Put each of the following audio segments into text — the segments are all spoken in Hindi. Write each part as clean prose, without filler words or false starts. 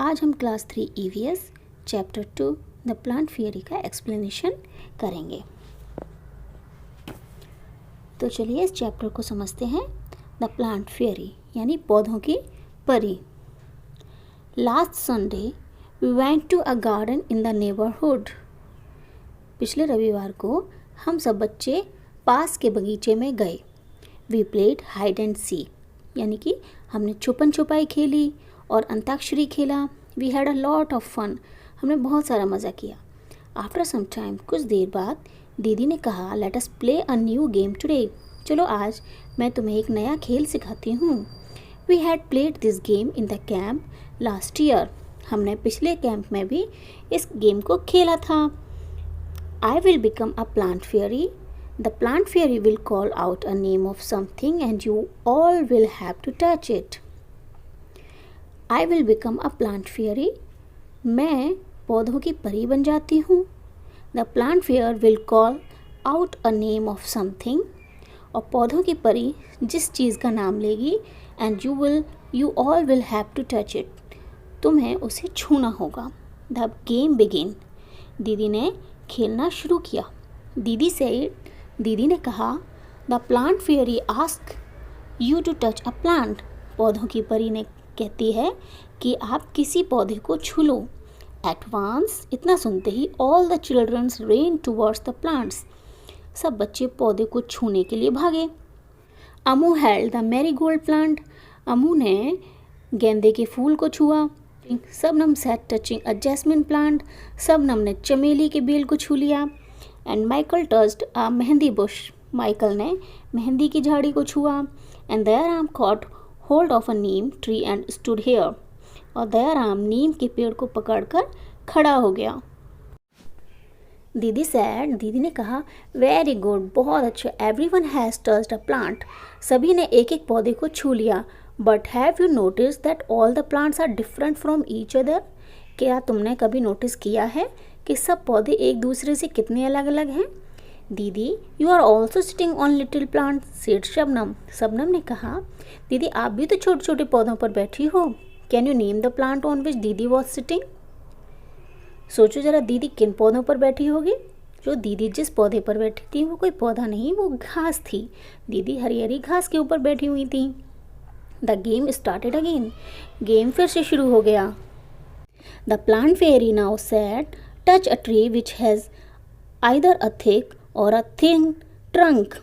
आज हम class 3 EVS chapter 2 the plant theory का एक्सप्लेनेशन करेंगे। तो चलिए इस चैप्टर को समझते हैं। द प्लांट थियरी यानी पौधों की परी। Last Sunday we went to a garden in the neighbourhood. पिछले रविवार को हम सब बच्चे पास के बगीचे में गए। We played hide and seek यानी कि हमने छुपन छुपाई खेली और अंताक्षरी खेला। We had a lot of fun. हमने बहुत सारा मज़ा किया। आफ्टर सम टाइम कुछ देर बाद दीदी ने कहा let us play a new game today. चलो आज मैं तुम्हें एक नया खेल सिखाती हूँ। We had played this game in the camp last year. हमने पिछले कैंप में भी इस गेम को खेला था। I will become a plant fairy. The plant fairy will call out a name of something and you all will have to touch it. I will become a plant fairy. मैं पौधों की परी बन जाती हूँ। The plant fairy will call out a name of something. और पौधों की परी जिस चीज़ का नाम लेगी and you all will have to touch it. तुम्हें उसे छूना होगा। The game begin. दीदी ने खेलना शुरू किया। दीदी ने कहा the plant fairy ask you to touch a plant. पौधों की परी ने कहती है कि आप किसी पौधे को छू लो। एट वंस इतना सुनते ही all the childrens ran towards the plants. सब बच्चे पौधे को छूने के लिए भागे। Ammu held the marigold plant. Ammu ने गेंदे के फूल को छुआ। Shabnam sat touching a jasmine plant. Shabnam ने चमेली के बेल को छू लिया। And Michael touched a mehndi bush. Michael ने मेहंदी की झाड़ी को छुआ। And Dayaram caught hold of a neem tree and stood here. और दयाराम नीम के पेड़ को पकड़कर खड़ा हो गया। दीदी ने कहा वेरी गुड, बहुत अच्छा। Everyone has touched a plant. सभी ने एक एक पौधे को छू लिया। But have you notice that all the plants are different from each other. क्या तुमने कभी नोटिस किया है कि सब पौधे एक दूसरे से कितने अलग अलग हैं? दीदी you are also sitting on little plant said Shabnam. Shabnam ने कहा दीदी आप भी तो छोटे छोटे पौधों पर बैठी हो। Can you name the plant on which दीदी वॉज सिटिंग। सोचो जरा दीदी किन पौधों पर बैठी होगी। जो दीदी जिस पौधे पर बैठी थी वो कोई पौधा नहीं, वो घास थी। दीदी हरी हरी घास के ऊपर बैठी हुई थी। The game started again. Game फिर से शुरू हो गया। The plant fairy now said touch a tree which has either a thick और अ थिन ट्रंक।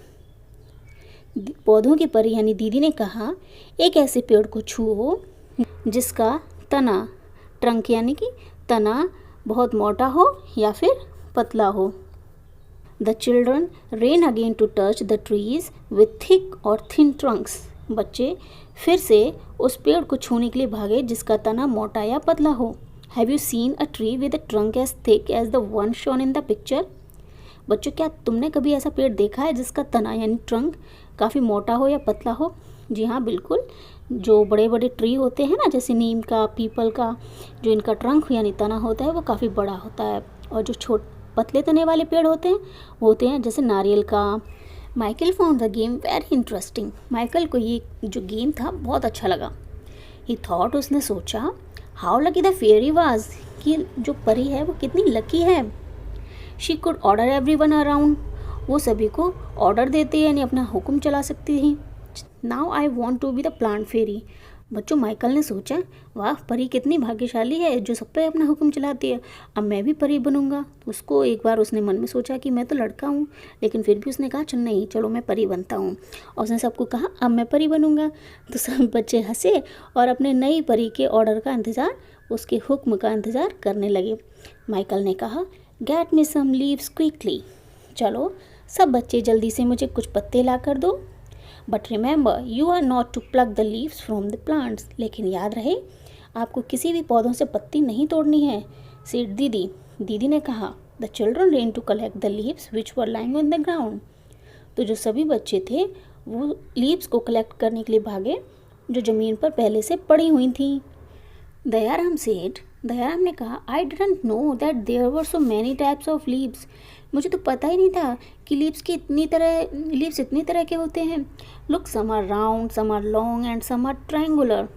पौधों की परी यानी दीदी ने कहा एक ऐसे पेड़ को छुओ जिसका तना, ट्रंक यानी कि तना, बहुत मोटा हो या फिर पतला हो। The children ran again to touch the trees with thick और थिन ट्रंक्स। बच्चे फिर से उस पेड़ को छूने के लिए भागे जिसका तना मोटा या पतला हो। Have you seen a tree with a trunk as thick as the one shown in the picture. बच्चों क्या तुमने कभी ऐसा पेड़ देखा है जिसका तना यानी ट्रंक काफ़ी मोटा हो या पतला हो? जी हाँ बिल्कुल। जो बड़े बड़े ट्री होते हैं ना, जैसे नीम का, पीपल का, जो इनका ट्रंक यानी तना होता है वो काफ़ी बड़ा होता है। और जो पतले तने वाले पेड़ होते हैं वो होते हैं जैसे नारियल का। Michael found the game very interesting. Michael को ये जो गेम था बहुत अच्छा लगा। ही थॉट, उसने सोचा how lucky the fairy was, कि जो परी है वो कितनी लकी है। She could order everyone around. वो सभी को ऑर्डर देते यानी अपना हुक्म चला सकती थी। Now I want to be the plant fairy. बच्चों माइकल ने सोचा वाह परी कितनी भाग्यशाली है जो सब पे अपना हुक्म चलाती है। अब मैं भी परी बनूंगा। उसको एक बार उसने मन में सोचा कि मैं तो लड़का हूँ, लेकिन फिर भी उसने कहा चल नहीं, चलो मैं परी बनता हूँ। और उसने सबको कहा अब मैं परी बनूंगा। तो सब बच्चे हंसे और अपने नई परी के ऑर्डर का इंतज़ार, उसके हुक्म का इंतज़ार करने लगे। माइकल ने कहा get me some leaves quickly. चलो सब बच्चे जल्दी से मुझे कुछ पत्ते ला कर दो। But remember you are not to pluck the leaves from the plants. लेकिन याद रहे आपको किसी भी पौधों से पत्ती नहीं तोड़नी है। सेड दीदी ने कहा the children ran to collect the leaves which were lying on the ground. तो जो सभी बच्चे थे वो लीव्स को कलेक्ट करने के लिए भागे जो ज़मीन पर पहले से पड़ी हुई थी। दयाराम ने कहा I didn't know that there were so many types of leaves. मुझे तो पता ही नहीं था कि लीव्स इतनी तरह के होते हैं। Look some are round, some are long and some are triangular.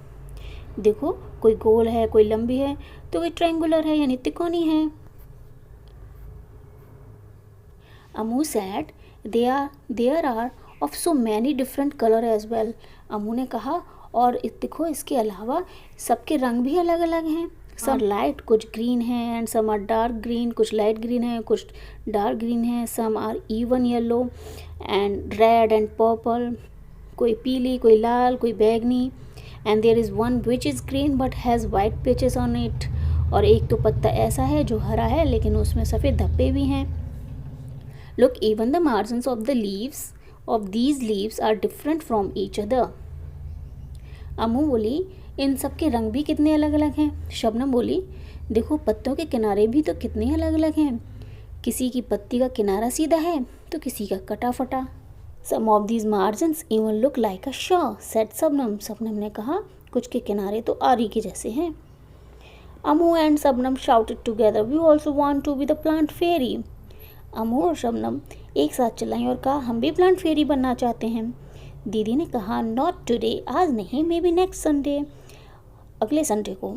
देखो कोई गोल है, कोई लंबी है, तो कोई ट्रायंगुलर है यानी तिकोनी है। Amu said there are of so many different colour as well. Amu ने कहा और देखो इसके अलावा सबके रंग भी अलग अलग हैं। सम लाइट, कुछ ग्रीन है, and some are dark green, कुछ लाइट ग्रीन है, कुछ डार्क ग्रीन है, some are even yellow and red and purple, कोई पीली, कोई लाल, कोई बैगनी, and there is one which is green but has white patches on it. और एक तो पत्ता ऐसा है जो हरा है लेकिन उसमें सफ़ेद धब्बे भी हैं। Look, even the margins of the leaves of these leaves are different from each other. Ammu बोली इन सब के रंग भी कितने अलग अलग हैं। शबनम बोली देखो पत्तों के किनारे भी तो कितने अलग अलग हैं, किसी की पत्ती का किनारा सीधा है तो किसी का कटा फटा। Some of these margins even look like a saw said Shabnam. Shabnam ने कहा कुछ के किनारे तो आरी के जैसे हैं। Ammu and Shabnam shouted together we also want to be the plant fairy. Ammu और शबनम एक साथ चिल्लाई और कहा हम भी प्लांट फेरी बनना चाहते हैं। दीदी ने कहा नॉट टुडे, आज नहीं, मे बी नेक्स्ट संडे, अगले संडे को।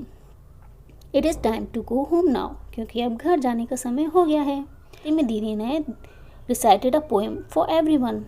It is time to go home now, क्योंकि अब घर जाने का समय हो गया है। में दीदी ने recited a poem for everyone.